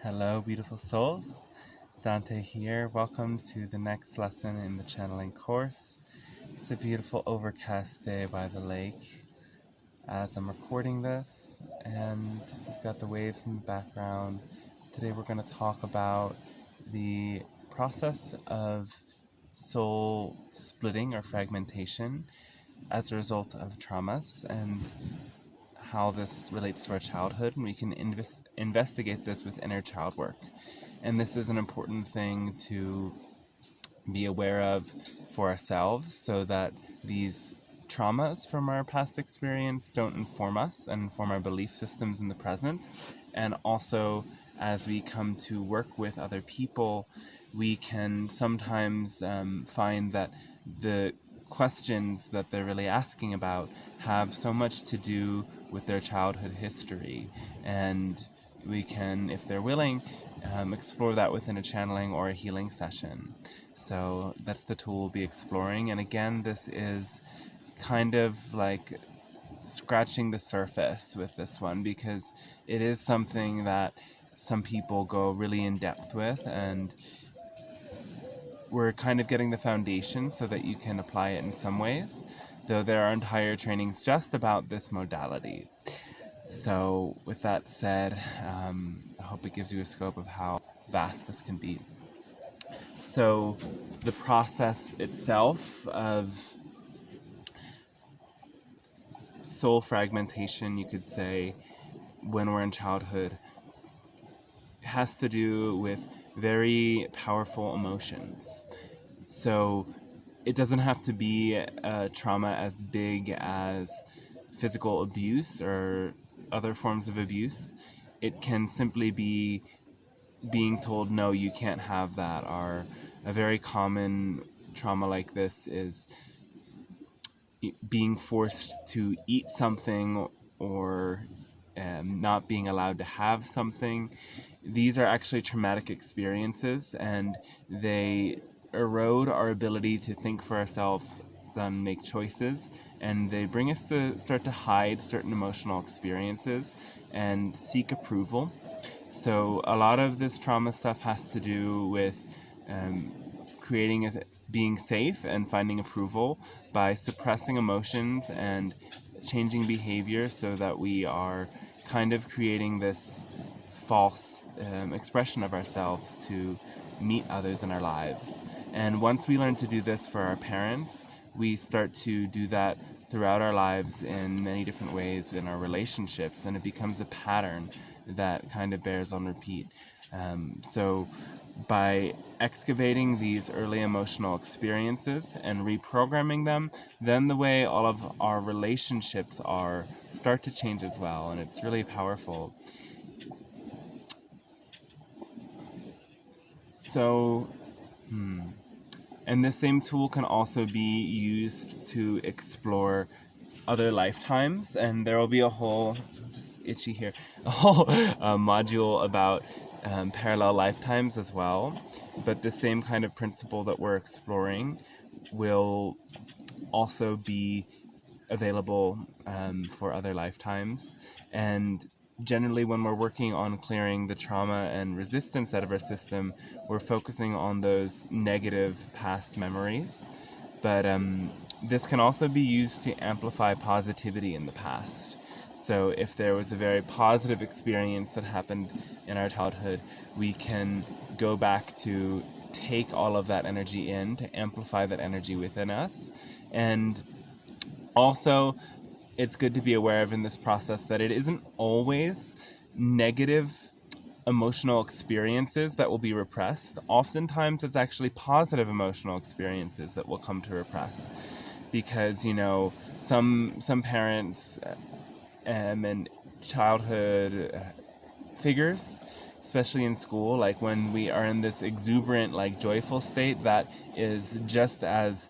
Hello, beautiful souls. Dante here. Welcome to the next lesson in the channeling course. It's a beautiful overcast day by the lake as I'm recording this, and we've got the waves in the background. Today we're going to talk about the process of soul splitting or fragmentation as a result of traumas and how this relates to our childhood, and we can investigate this with inner child work. And this is an important thing to be aware of for ourselves so that these traumas from our past experience don't inform us and inform our belief systems in the present. And also, as we come to work with other people, we can sometimes find that the questions that they're really asking about have so much to do with their childhood history, and we can, if they're willing, explore that within a channeling or a healing session. So that's the tool we'll be exploring. And again, this is kind of like scratching the surface with this one, because it is something that some people go really in depth with, and we're kind of getting the foundation so that you can apply it in some ways, though there are entire trainings just about this modality. So with that said, I hope it gives you a scope of how vast this can be. So the process itself of soul fragmentation, you could say, when we're in childhood, has to do with very powerful emotions. So it doesn't have to be a trauma as big as physical abuse or other forms of abuse. It can simply be being told, no, you can't have that. Or a very common trauma like this is being forced to eat something, or not being allowed to have something. These are actually traumatic experiences, and they erode our ability to think for ourselves and make choices, and they bring us to start to hide certain emotional experiences and seek approval. So a lot of this trauma stuff has to do with being safe and finding approval by suppressing emotions and changing behavior, so that we are kind of creating this false expression of ourselves to meet others in our lives. And once we learn to do this for our parents, we start to do that throughout our lives in many different ways in our relationships, and it becomes a pattern that kind of bears on repeat. So by excavating these early emotional experiences and reprogramming them, then the way all of our relationships start to change as well, and it's really powerful. So, and this same tool can also be used to explore other lifetimes, and there will be a whole, just itchy here, a whole module about parallel lifetimes as well. But the same kind of principle that we're exploring will also be available for other lifetimes. And generally, when we're working on clearing the trauma and resistance out of our system, we're focusing on those negative past memories. But this can also be used to amplify positivity in the past. So if there was a very positive experience that happened in our childhood, we can go back to take all of that energy in, to amplify that energy within us. And also, it's good to be aware of in this process that it isn't always negative emotional experiences that will be repressed. Oftentimes it's actually positive emotional experiences that will come to repress, because some parents and childhood figures, especially in school, like when we are in this exuberant, like joyful state that is just as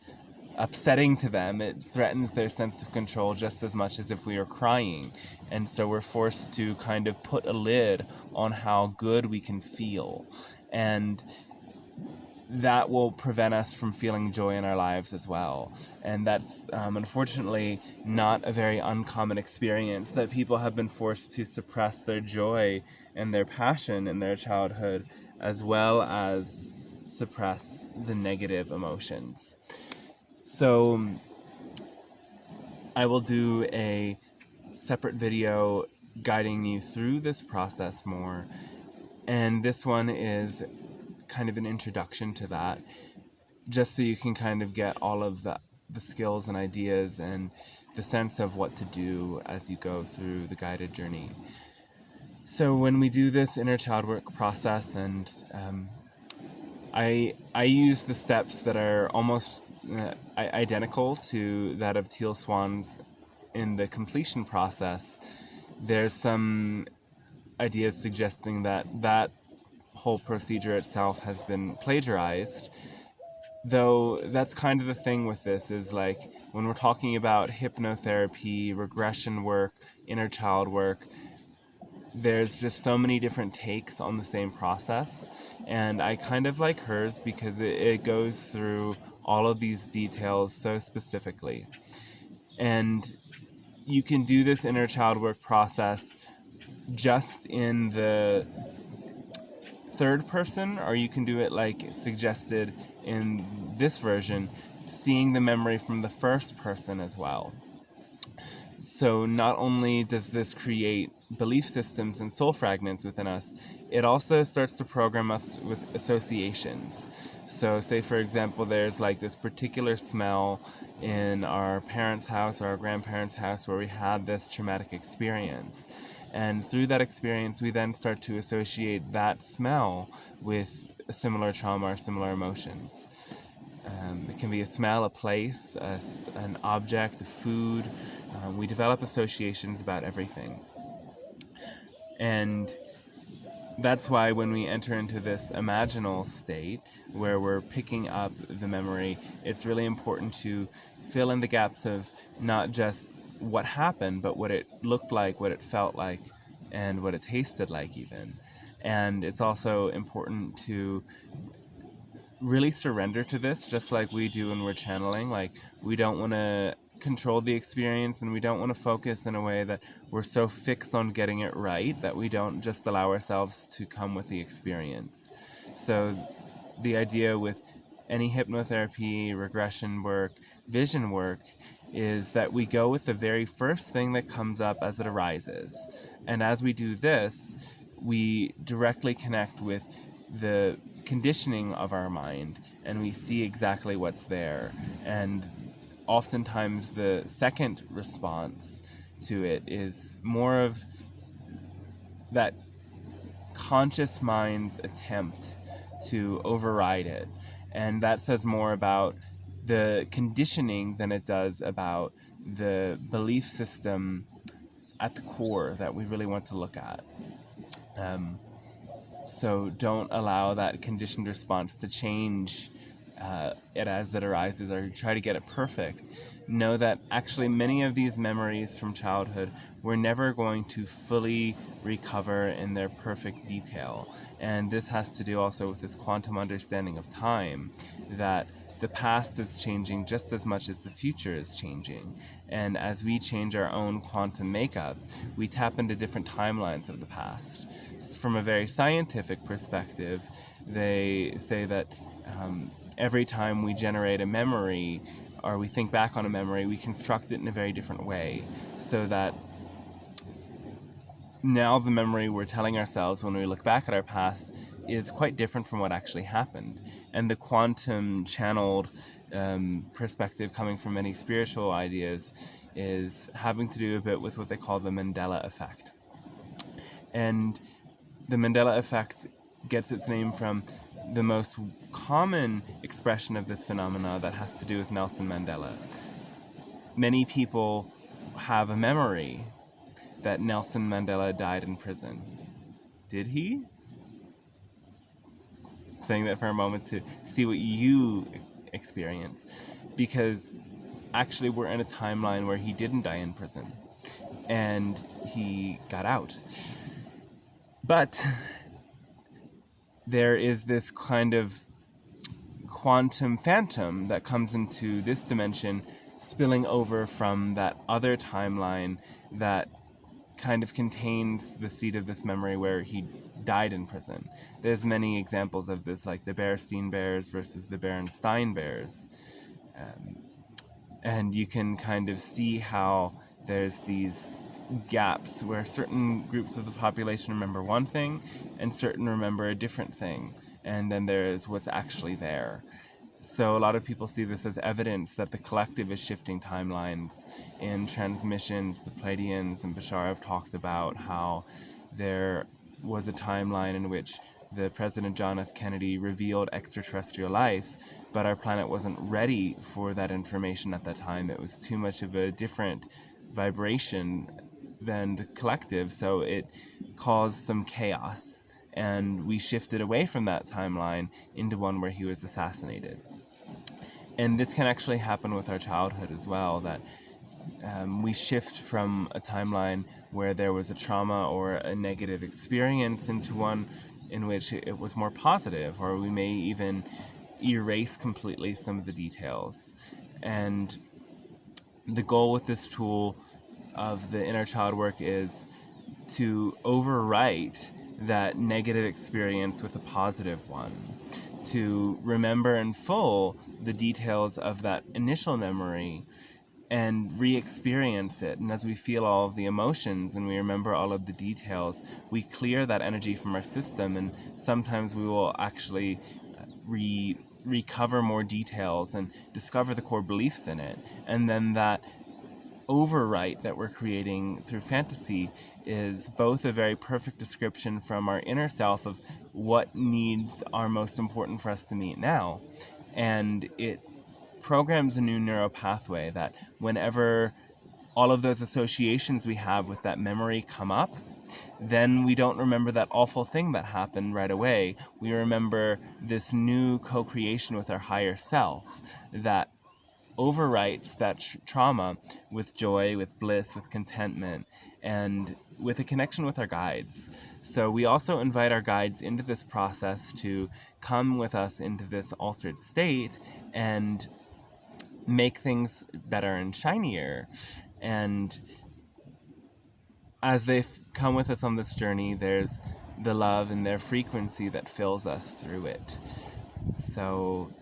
upsetting to them, it threatens their sense of control just as much as if we are crying. And so we're forced to kind of put a lid on how good we can feel, and that will prevent us from feeling joy in our lives as well. And that's unfortunately not a very uncommon experience, that people have been forced to suppress their joy and their passion in their childhood, as well as suppress the negative emotions. So I will do a separate video guiding you through this process more, and this one is kind of an introduction to that, just so you can kind of get all of the skills and ideas and the sense of what to do as you go through the guided journey. So when we do this inner child work process, and I use the steps that are almost identical to that of Teal Swan's in the completion process. There's some ideas suggesting that that whole procedure itself has been plagiarized, though that's kind of the thing with this, is like when we're talking about hypnotherapy, regression work, inner child work, there's just so many different takes on the same process, and I kind of like hers because it goes through all of these details so specifically. And you can do this inner child work process just in the third person, or you can do it like suggested in this version, seeing the memory from the first person as well. So not only does this create belief systems and soul fragments within us, it also starts to program us with associations. So say, for example, there's like this particular smell in our parents' house or our grandparents' house where we had this traumatic experience. And through that experience, we then start to associate that smell with a similar trauma or similar emotions. It can be a smell, a place, an object, a food. We develop associations about everything. And that's why when we enter into this imaginal state where we're picking up the memory, it's really important to fill in the gaps of not just what happened, but what it looked like, what it felt like, and what it tasted like even. And it's also important to really surrender to this, just like we do when we're channeling. Like, we don't want to control the experience, and we don't want to focus in a way that we're so fixed on getting it right that we don't just allow ourselves to come with the experience. So the idea with any hypnotherapy, regression work, vision work, is that we go with the very first thing that comes up as it arises. And as we do this, we directly connect with the conditioning of our mind, and we see exactly what's there. And oftentimes the second response to it is more of that conscious mind's attempt to override it. And that says more about the conditioning than it does about the belief system at the core that we really want to look at. So don't allow that conditioned response to change it as it arises, or try to get it perfect. Know that actually many of these memories from childhood we're never going to fully recover in their perfect detail. And this has to do also with this quantum understanding of time, that the past is changing just as much as the future is changing. And as we change our own quantum makeup, we tap into different timelines of the past. From a very scientific perspective, they say that every time we generate a memory, or we think back on a memory, we construct it in a very different way, so that now the memory we're telling ourselves when we look back at our past is quite different from what actually happened. And the quantum channeled perspective, coming from many spiritual ideas, is having to do a bit with what they call the Mandela effect. And the Mandela effect gets its name from the most common expression of this phenomena that has to do with Nelson Mandela. Many people have a memory that Nelson Mandela died in prison. Did he? I'm saying that for a moment to see what you experience, because actually we're in a timeline where he didn't die in prison and he got out. But there is this kind of quantum phantom that comes into this dimension, spilling over from that other timeline that kind of contains the seed of this memory where he died in prison. There's many examples of this, like the Berenstain Bears versus the Berenstain Bears. And you can kind of see how there's these gaps where certain groups of the population remember one thing and certain remember a different thing. And then there's what's actually there. So a lot of people see this as evidence that the collective is shifting timelines. In Transmissions, the Pleiadians and Bashar have talked about how there was a timeline in which the President John F. Kennedy revealed extraterrestrial life, but our planet wasn't ready for that information at that time. It was too much of a different vibration than the collective, so it caused some chaos. And we shifted away from that timeline into one where he was assassinated. And this can actually happen with our childhood as well, that we shift from a timeline where there was a trauma or a negative experience into one in which it was more positive, or we may even erase completely some of the details. And the goal with this tool of the inner child work is to overwrite that negative experience with a positive one, to remember in full the details of that initial memory and re-experience it. And as we feel all of the emotions and we remember all of the details, we clear that energy from our system, and sometimes we will actually recover more details and discover the core beliefs in it. And then that overwrite that we're creating through fantasy is both a very perfect description from our inner self of what needs are most important for us to meet now, and it programs a new neural pathway that whenever all of those associations we have with that memory come up, then we don't remember that awful thing that happened right away. We remember this new co-creation with our higher self that overwrites that trauma with joy, with bliss, with contentment, and with a connection with our guides. So we also invite our guides into this process to come with us into this altered state and make things better and shinier. And as they come with us on this journey, there's the love and their frequency that fills us through it. So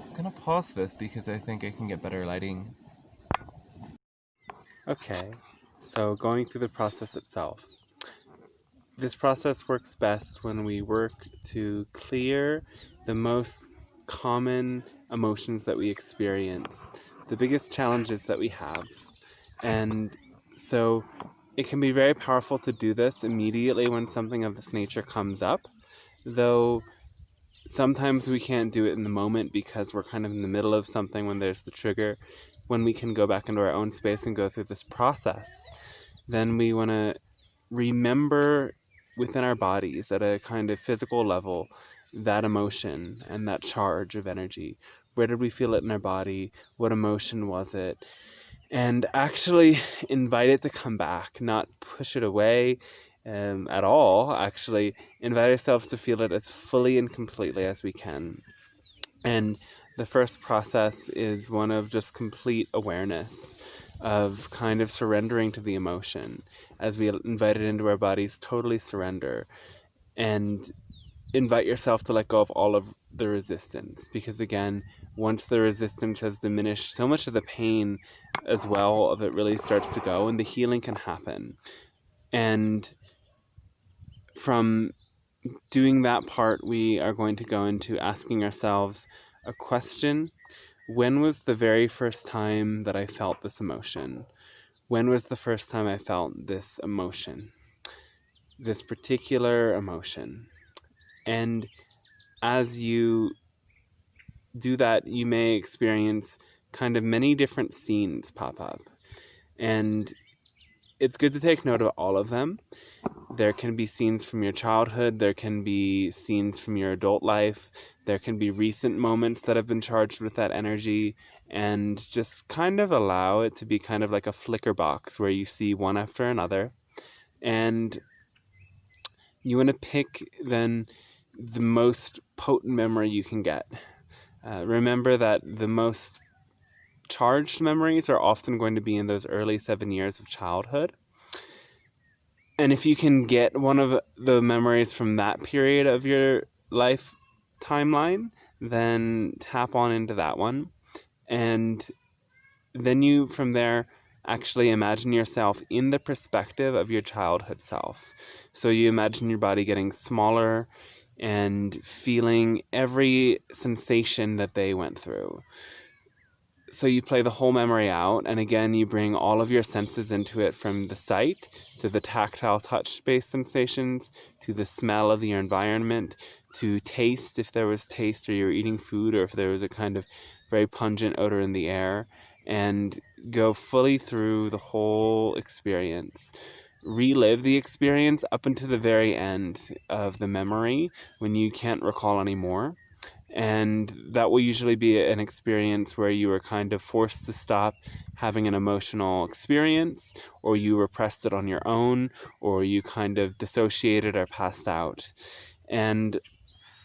I'm gonna pause this because I think I can get better lighting. Okay, so going through the process itself. This process works best when we work to clear the most common emotions that we experience, the biggest challenges that we have. And so it can be very powerful to do this immediately when something of this nature comes up, though sometimes we can't do it in the moment because we're kind of in the middle of something when there's the trigger. When we can go back into our own space and go through this process, then we want to remember within our bodies at a kind of physical level that emotion and that charge of energy. Where did we feel it in our body? What emotion was it? And actually invite it to come back, not push it away at all. Actually invite ourselves to feel it as fully and completely as we can. And the first process is one of just complete awareness, of kind of surrendering to the emotion. As we invite it into our bodies, totally surrender. And invite yourself to let go of all of the resistance. Because again, once the resistance has diminished, so much of the pain as well of it really starts to go, and the healing can happen. And from doing that part, we are going to go into asking ourselves a question. When was the very first time that I felt this emotion? When was the first time I felt this emotion? This particular emotion. And as you do that, you may experience kind of many different scenes pop up. And it's good to take note of all of them. There can be scenes from your childhood, there can be scenes from your adult life, there can be recent moments that have been charged with that energy, and just kind of allow it to be kind of like a flicker box where you see one after another. And you want to pick then the most potent memory you can get. Remember that the most charged memories are often going to be in those early 7 years of childhood. And if you can get one of the memories from that period of your life timeline, then tap on into that one. And then you, from there, actually imagine yourself in the perspective of your childhood self. So you imagine your body getting smaller and feeling every sensation that they went through. So you play the whole memory out, and again, you bring all of your senses into it, from the sight to the tactile touch-based sensations, to the smell of your environment, to taste, if there was taste or you were eating food, or if there was a kind of very pungent odor in the air, and go fully through the whole experience. Relive the experience up until the very end of the memory when you can't recall anymore. And that will usually be an experience where you were kind of forced to stop having an emotional experience, or you repressed it on your own, or you kind of dissociated or passed out. And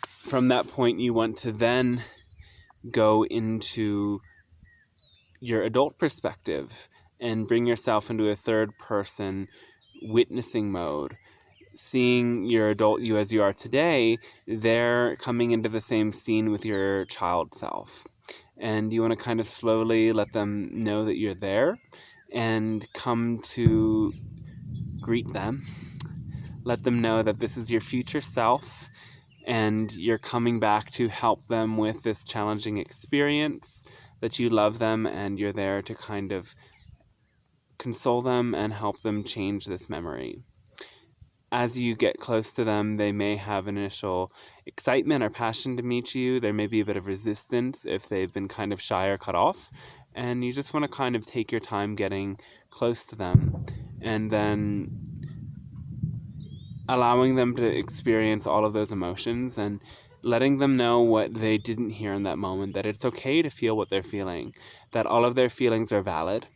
from that point, you want to then go into your adult perspective and bring yourself into a third person witnessing mode. Seeing your adult you as you are today, they're coming into the same scene with your child self. And you want to kind of slowly let them know that you're there and come to greet them. Let them know that this is your future self and you're coming back to help them with this challenging experience, that you love them and you're there to kind of console them and help them change this memory. As you get close to them, they may have initial excitement or passion to meet you. There may be a bit of resistance if they've been kind of shy or cut off. And you just want to kind of take your time getting close to them, and then allowing them to experience all of those emotions and letting them know what they didn't hear in that moment, that it's okay to feel what they're feeling, that all of their feelings are valid.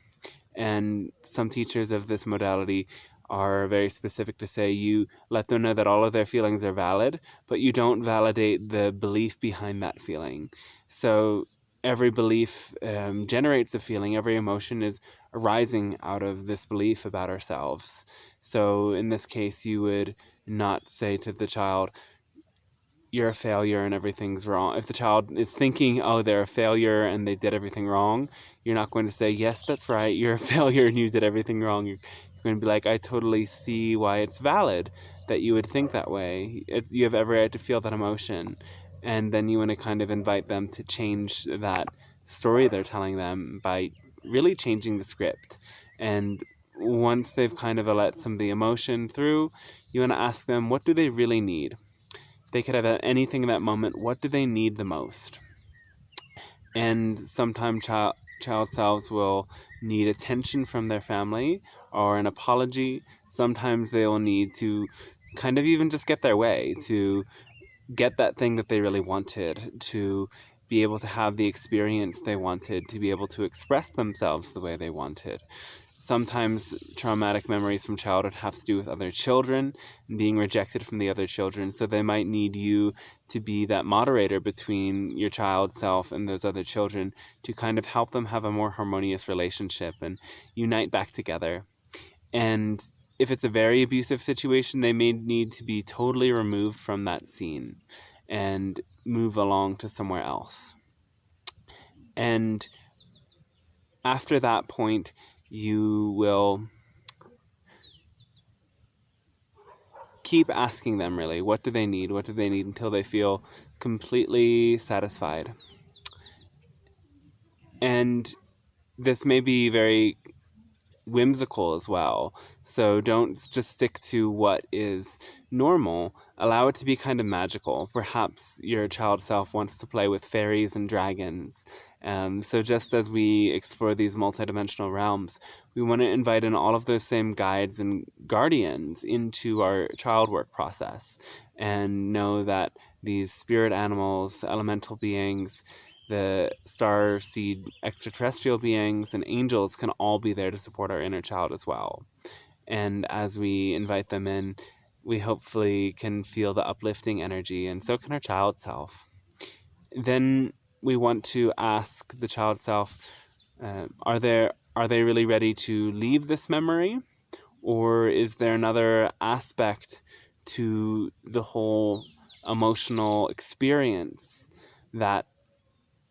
And some teachers of this modality are very specific to say you let them know that all of their feelings are valid, but you don't validate the belief behind that feeling. So every belief generates a feeling. Every emotion is arising out of this belief about ourselves. So in this case, you would not say to the child, you're a failure and everything's wrong. If the child is thinking, oh, they're a failure and they did everything wrong, you're not going to say, yes, that's right, you're a failure and you did everything wrong. You're going to be like, I totally see why it's valid that you would think that way. You have every right to feel that emotion. And then you want to kind of invite them to change that story they're telling them by really changing the script. And once they've kind of let some of the emotion through, you want to ask them, what do they really need? If they could have anything in that moment, what do they need the most? And sometimes child selves will need attention from their family or an apology. Sometimes they will need to kind of even just get their way, to get that thing that they really wanted, to be able to have the experience they wanted, to be able to express themselves the way they wanted. Sometimes traumatic memories from childhood have to do with other children and being rejected from the other children. So they might need you to be that moderator between your child self and those other children to kind of help them have a more harmonious relationship and unite back together. And if it's a very abusive situation, they may need to be totally removed from that scene and move along to somewhere else. And after that point, you will keep asking them, really, what do they need? What do they need until they feel completely satisfied? And this may be very whimsical as well. So don't just stick to what is normal. Allow it to be kind of magical. Perhaps your child self wants to play with fairies and dragons. So just as we explore these multidimensional realms, we want to invite in all of those same guides and guardians into our child work process, and know that these spirit animals, elemental beings, the star seed extraterrestrial beings, and angels can all be there to support our inner child as well. And as we invite them in, we hopefully can feel the uplifting energy, and so can our child self. Then we want to ask the child self, Are they really ready to leave this memory? Or is there another aspect to the whole emotional experience that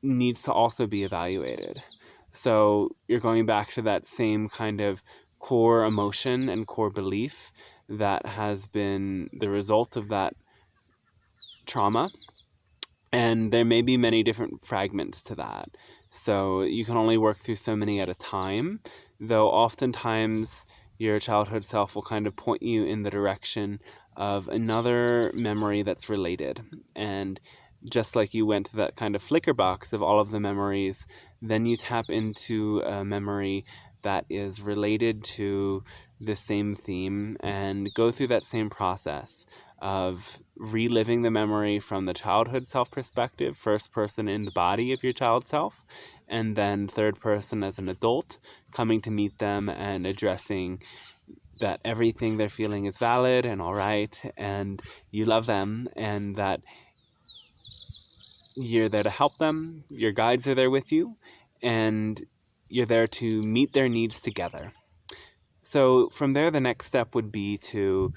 needs to also be evaluated? So you're going back to that same kind of core emotion and core belief that has been the result of that trauma. And there may be many different fragments to that. So you can only work through so many at a time, though oftentimes your childhood self will kind of point you in the direction of another memory that's related. And just like you went to that kind of flicker box of all of the memories, then you tap into a memory that is related to the same theme and go through that same process of reliving the memory from the childhood self perspective, first person in the body of your child self, and then third person as an adult, coming to meet them and addressing that everything they're feeling is valid and all right, and you love them, and that you're there to help them, your guides are there with you, and you're there to meet their needs together. So from there, the next step would be to,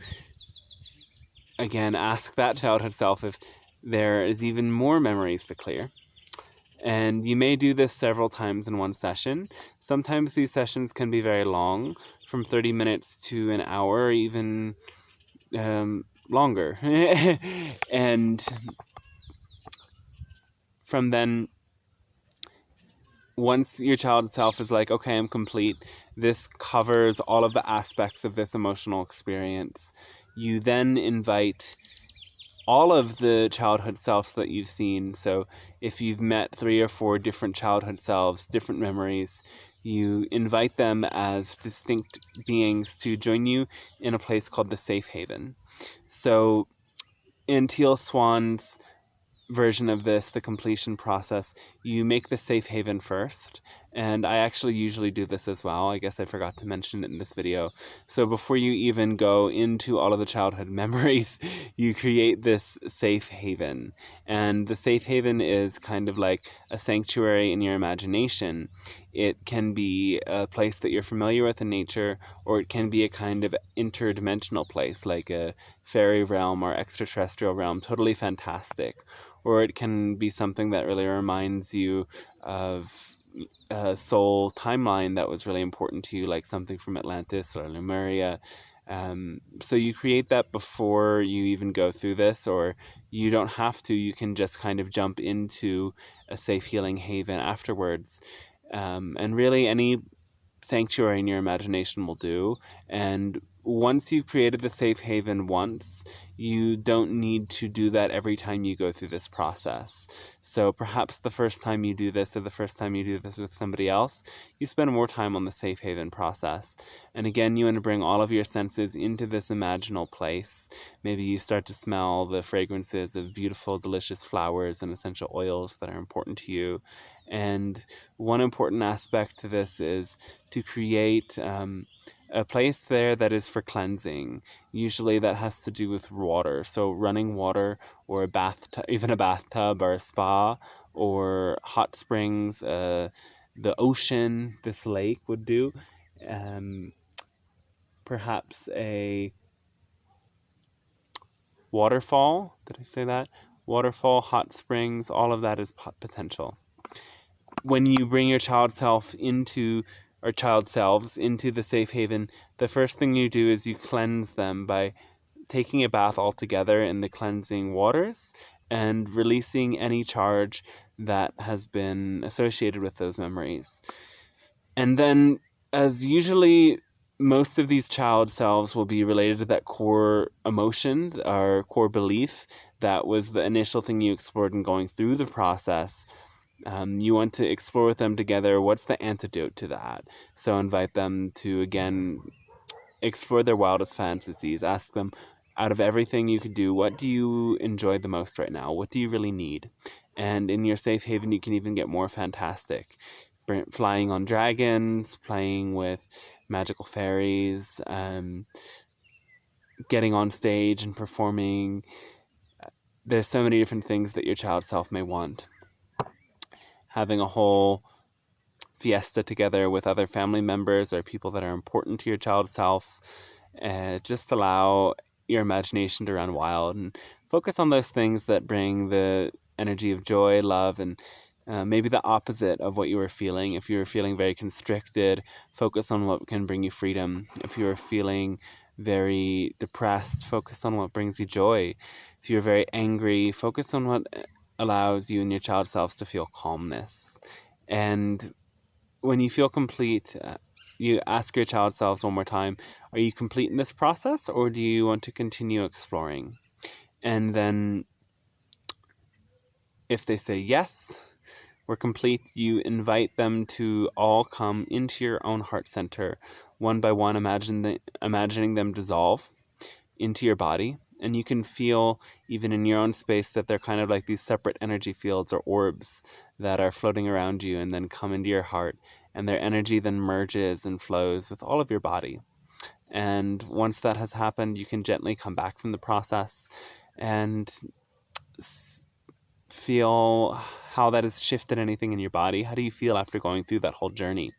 again, ask that childhood self if there is even more memories to clear. And you may do this several times in one session. Sometimes these sessions can be very long, from 30 minutes to an hour, or even longer. And from then, once your child self is like, okay, I'm complete, this covers all of the aspects of this emotional experience, you then invite all of the childhood selves that you've seen. So if you've met 3 or 4 different childhood selves, different memories, you invite them as distinct beings to join you in a place called the Safe Haven. So in Teal Swan's version of this, the completion process, you make the Safe Haven first. And I actually usually do this as well. I guess I forgot to mention it in this video. So before you even go into all of the childhood memories, you create this Safe Haven. And the Safe Haven is kind of like a sanctuary in your imagination. It can be a place that you're familiar with in nature, or it can be a kind of interdimensional place, like a fairy realm or extraterrestrial realm, totally fantastic. Or it can be something that really reminds you of a soul timeline that was really important to you, like something from Atlantis or Lemuria. So you create that before you even go through this, or you don't have to. You can just kind of jump into a safe healing haven afterwards. And really any sanctuary in your imagination will do. And once you've created the safe haven once, you don't need to do that every time you go through this process. So perhaps the first time you do this, or the first time you do this with somebody else, you spend more time on the safe haven process. And again, you want to bring all of your senses into this imaginal place. Maybe you start to smell the fragrances of beautiful, delicious flowers and essential oils that are important to you. And one important aspect to this is to create a place there that is for cleansing. Usually that has to do with water, so running water, or a bathtub, even a bathtub or a spa, or hot springs, the ocean, this lake would do. Perhaps a waterfall, did I say that? Waterfall, hot springs, all of that is potential. When you bring your child self into, or child selves into the safe haven, the first thing you do is you cleanse them by taking a bath altogether in the cleansing waters and releasing any charge that has been associated with those memories. And then, as usually most of these child selves will be related to that core emotion or core belief that was the initial thing you explored in going through the process. You want to explore with them together what's the antidote to that. So invite them to, again, explore their wildest fantasies. Ask them, out of everything you could do, what do you enjoy the most right now? What do you really need? And in your safe haven, you can even get more fantastic. Flying on dragons, playing with magical fairies, getting on stage and performing. There's so many different things that your child self may want. Having a whole fiesta together with other family members or people that are important to your child self. Just allow your imagination to run wild and focus on those things that bring the energy of joy, love, and maybe the opposite of what you were feeling. If you were feeling very constricted, focus on what can bring you freedom. If you were feeling very depressed, focus on what brings you joy. If you're very angry, focus on what allows you and your child selves to feel calmness. And when you feel complete, you ask your child selves one more time, are you complete in this process, or do you want to continue exploring? And then if they say yes, we're complete, you invite them to all come into your own heart center, one by one, imagining them dissolve into your body. And you can feel, even in your own space, that they're kind of like these separate energy fields or orbs that are floating around you and then come into your heart. And their energy then merges and flows with all of your body. And once that has happened, you can gently come back from the process and feel how that has shifted anything in your body. How do you feel after going through that whole journey?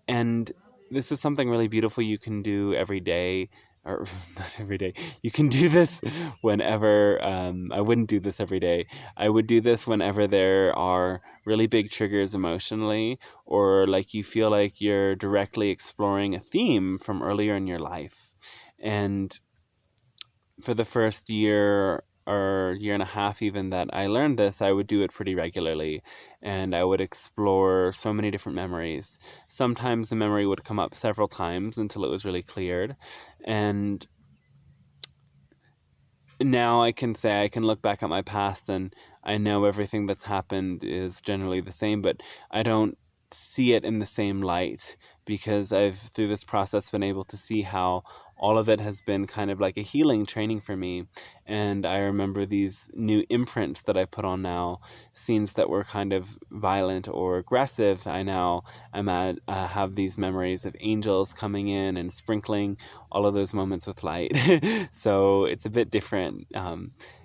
And this is something really beautiful you can do every day, or not every day. You can do this whenever. I wouldn't do this every day. I would do this whenever there are really big triggers emotionally, or like you feel like you're directly exploring a theme from earlier in your life. And for the first year or year and a half even that I learned this, I would do it pretty regularly, and I would explore so many different memories. Sometimes the memory would come up several times until it was really cleared, and now I can say I can look back at my past and I know everything that's happened is generally the same, but I don't see it in the same light, because I've, through this process, been able to see how all of it has been kind of like a healing training for me. And I remember these new imprints that I put on now, scenes that were kind of violent or aggressive. I now have these memories of angels coming in and sprinkling all of those moments with light. So it's a bit different,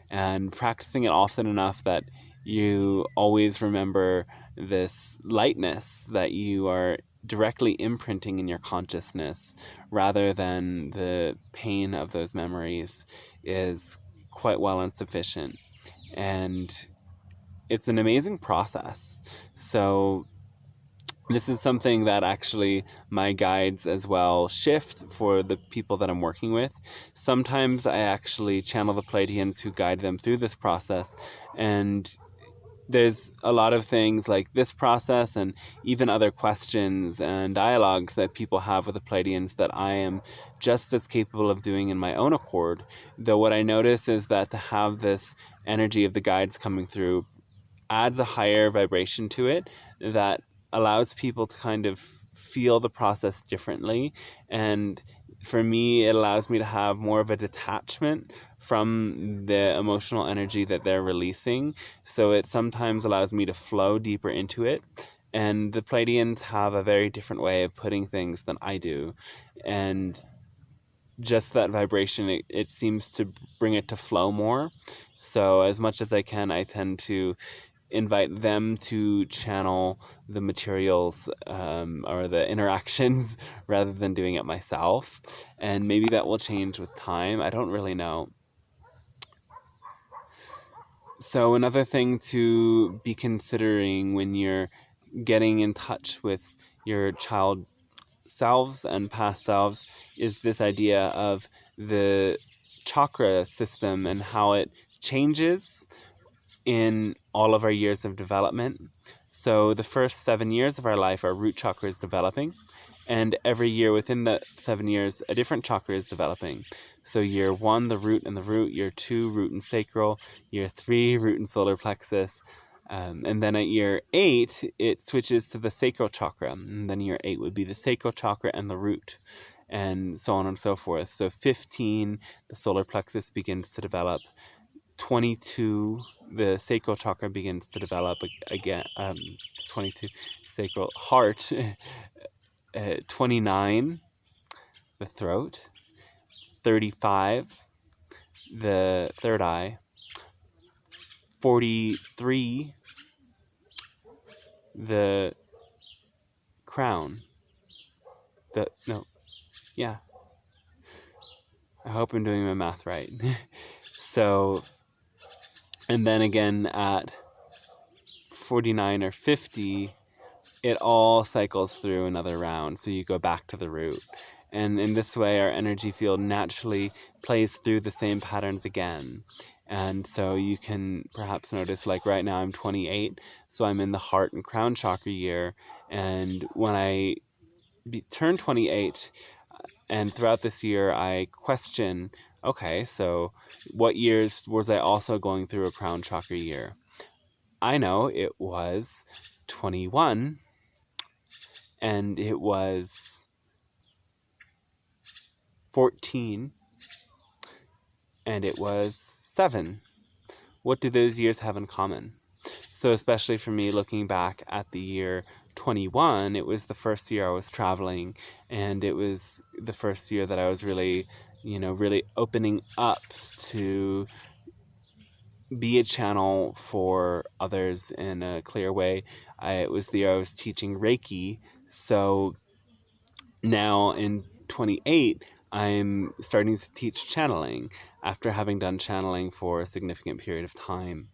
and practicing it often enough that you always remember this lightness that you are directly imprinting in your consciousness, rather than the pain of those memories, is quite well and sufficient. And it's an amazing process. So this is something that actually my guides as well shift for the people that I'm working with. Sometimes I actually channel the Pleiadians who guide them through this process, and there's a lot of things like this process and even other questions and dialogues that people have with the Pleiadians that I am just as capable of doing in my own accord. Though what I notice is that to have this energy of the guides coming through adds a higher vibration to it that allows people to kind of feel the process differently. And for me, it allows me to have more of a detachment from the emotional energy that they're releasing. So it sometimes allows me to flow deeper into it. And the Pleiadians have a very different way of putting things than I do. And just that vibration, it seems to bring it to flow more. So as much as I can, I tend to invite them to channel the materials or the interactions rather than doing it myself. And maybe that will change with time. I don't really know. So another thing to be considering when you're getting in touch with your child selves and past selves is this idea of the chakra system and how it changes in all of our years of development. So the first 7 years of our life, our root chakra is developing, and every year within the 7 years, a different chakra is developing. So year 1, the root and the root; year 2, root and sacral; year 3, root and solar plexus. And then at year 8, it switches to the sacral chakra. And then year 8 would be the sacral chakra and the root, and so on and so forth. So 15, the solar plexus begins to develop. 22, the sacral chakra begins to develop again. 22, sacral heart. 29, the throat. 35, the third eye. 43, the crown. Yeah. I hope I'm doing my math right. So, and then again at 49 or 50, it all cycles through another round. So you go back to the root. And in this way, our energy field naturally plays through the same patterns again. And so you can perhaps notice, like right now I'm 28, so I'm in the heart and crown chakra year. And when I turn 28, and throughout this year, I question, okay, so what years was I also going through a crown chakra year? I know it was 21, and it was 14, and it was 7. What do those years have in common? So especially for me, looking back at the year 21, it was the first year I was traveling, and it was the first year that I was really opening up to be a channel for others in a clear way. It was the year I was teaching Reiki. So now in 28, I'm starting to teach channeling after having done channeling for a significant period of time.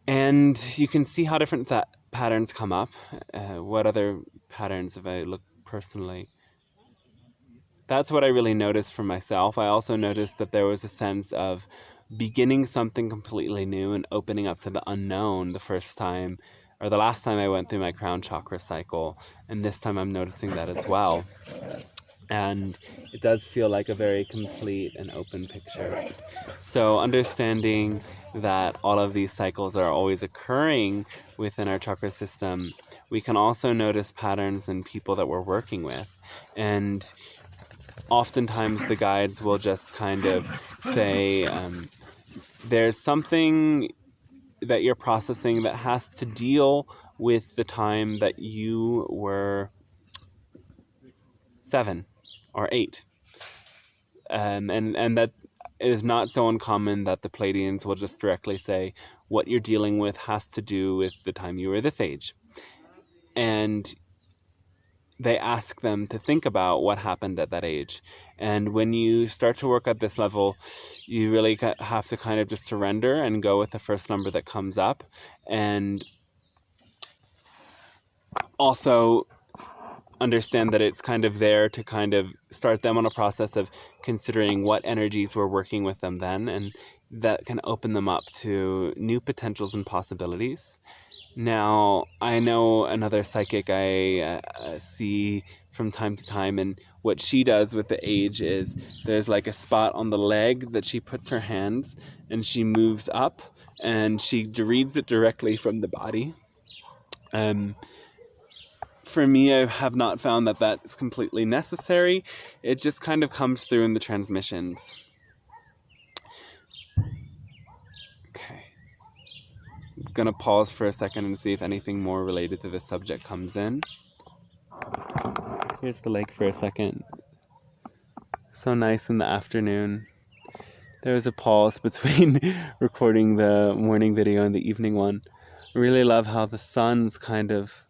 And you can see how different patterns come up. What other patterns have I looked personally? That's what I really noticed for myself. I also noticed that there was a sense of beginning something completely new and opening up to the unknown the first time, or the last time I went through my crown chakra cycle. And this time I'm noticing that as well. And it does feel like a very complete and open picture. So understanding that all of these cycles are always occurring within our chakra system, we can also notice patterns in people that we're working with. And oftentimes the guides will just kind of say, there's something that you're processing that has to deal with the time that you were 7 or 8. And that is not so uncommon that the Pleiadians will just directly say, what you're dealing with has to do with the time you were this age. And they ask them to think about what happened at that age. And when you start to work at this level, you really have to kind of just surrender and go with the first number that comes up. And also understand that it's kind of there to kind of start them on a process of considering what energies were working with them then, and that can open them up to new potentials and possibilities. Now, I know another psychic I see from time to time, and what she does with the age is there's like a spot on the leg that she puts her hands and she moves up and she reads it directly from the body. For me, I have not found that that's completely necessary. It just kind of comes through in the transmissions. Okay. I'm gonna pause for a second and see if anything more related to this subject comes in. Here's the lake for a second. So nice in the afternoon. There was a pause between recording the morning video and the evening one. I really love how the sun's kind of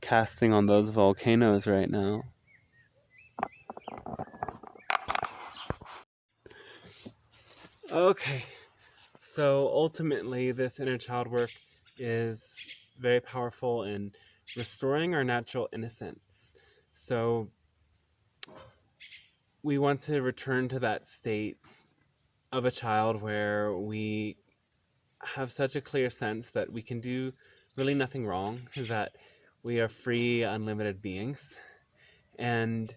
casting on those volcanoes right now. Okay, so ultimately this inner child work is very powerful in restoring our natural innocence. So we want to return to that state of a child where we have such a clear sense that we can do really nothing wrong, that we are free, unlimited beings, and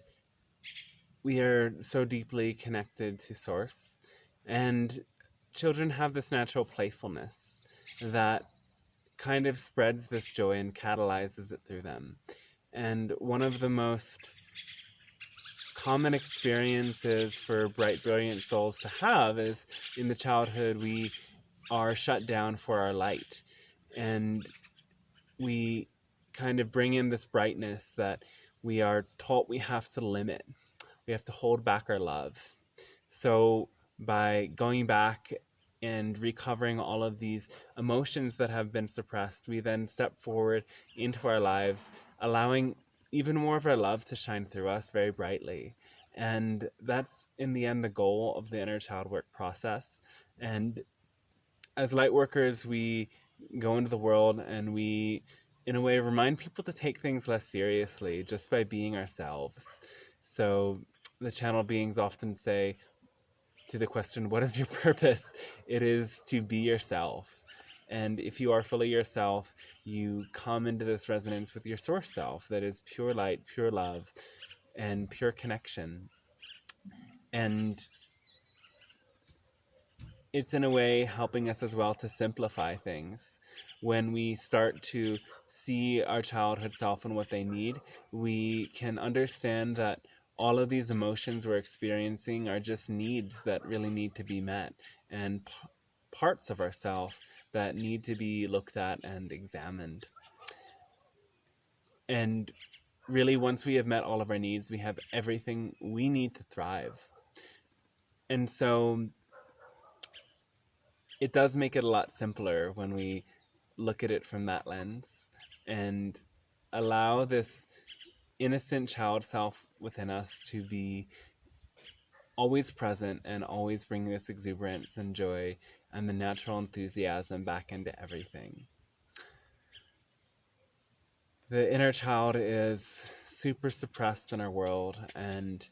we are so deeply connected to Source. And children have this natural playfulness that kind of spreads this joy and catalyzes it through them. And one of the most common experiences for bright, brilliant souls to have is in the childhood we are shut down for our light. And we kind of bring in this brightness that we are taught we have to limit. We have to hold back our love. So by going back and recovering all of these emotions that have been suppressed, we then step forward into our lives, allowing even more of our love to shine through us very brightly. And that's in the end the goal of the inner child work process. And as light workers, we go into the world and we, in a way, remind people to take things less seriously just by being ourselves. So the channel beings often say to the question, what is your purpose? It is to be yourself. And if you are fully yourself, you come into this resonance with your source self that is pure light, pure love, and pure connection. And it's in a way helping us as well to simplify things. When we start to see our childhood self and what they need, we can understand that all of these emotions we're experiencing are just needs that really need to be met, and parts of ourself that need to be looked at and examined. And really, once we have met all of our needs, we have everything we need to thrive. And so it does make it a lot simpler when we look at it from that lens and allow this innocent child self within us to be always present and always bring this exuberance and joy and the natural enthusiasm back into everything. The inner child is super suppressed in our world, and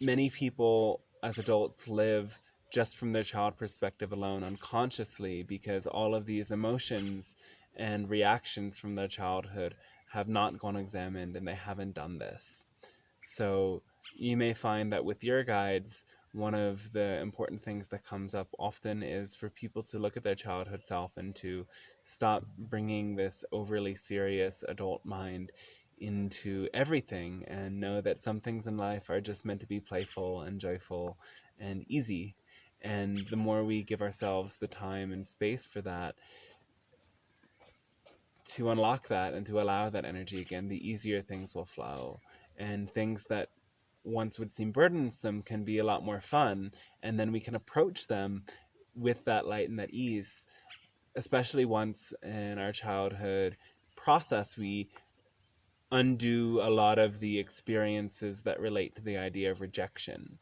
many people as adults live just from their child perspective alone, unconsciously, because all of these emotions and reactions from their childhood have not gone examined, and they haven't done this. So you may find that with your guides, one of the important things that comes up often is for people to look at their childhood self and to stop bringing this overly serious adult mind into everything, and know that some things in life are just meant to be playful and joyful and easy. And the more we give ourselves the time and space for that, to unlock that and to allow that energy again, the easier things will flow. And things that once would seem burdensome can be a lot more fun, and then we can approach them with that light and that ease, especially once in our childhood process we undo a lot of the experiences that relate to the idea of rejection.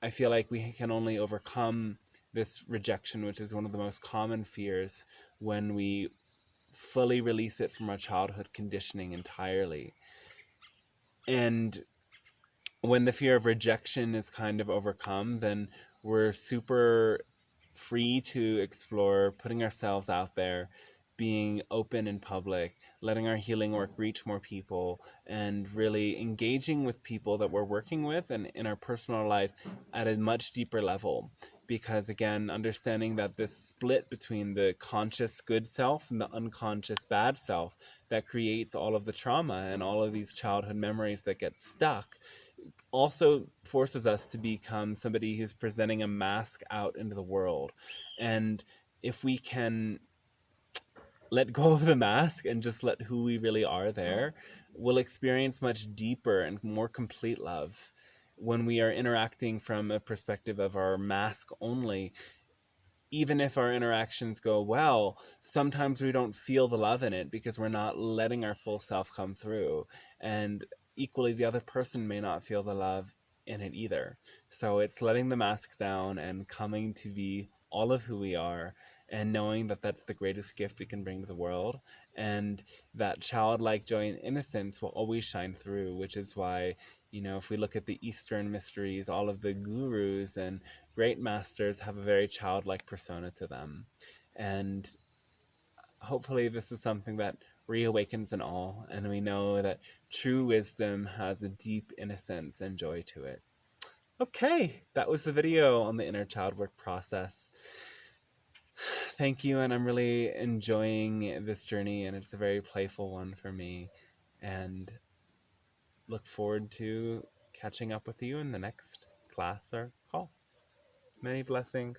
I feel like we can only overcome this rejection, which is one of the most common fears, when we fully release it from our childhood conditioning entirely. And when the fear of rejection is kind of overcome, then we're super free to explore putting ourselves out there, being open in public, letting our healing work reach more people, and really engaging with people that we're working with and in our personal life at a much deeper level. Because again, understanding that this split between the conscious good self and the unconscious bad self that creates all of the trauma and all of these childhood memories that get stuck also forces us to become somebody who's presenting a mask out into the world. And if we can let go of the mask and just let who we really are there, we'll experience much deeper and more complete love. When we are interacting from a perspective of our mask only, even if our interactions go well, sometimes we don't feel the love in it because we're not letting our full self come through. And equally, the other person may not feel the love in it either. So it's letting the mask down and coming to be all of who we are, and knowing that that's the greatest gift we can bring to the world, and that childlike joy and innocence will always shine through, which is why, you know, if we look at the Eastern mysteries, all of the gurus and great masters have a very childlike persona to them. And hopefully this is something that reawakens in all, and we know that true wisdom has a deep innocence and joy to it. Okay, that was the video on the inner child work process. Thank you, and I'm really enjoying this journey, and it's a very playful one for me, and look forward to catching up with you in the next class or call. Many blessings.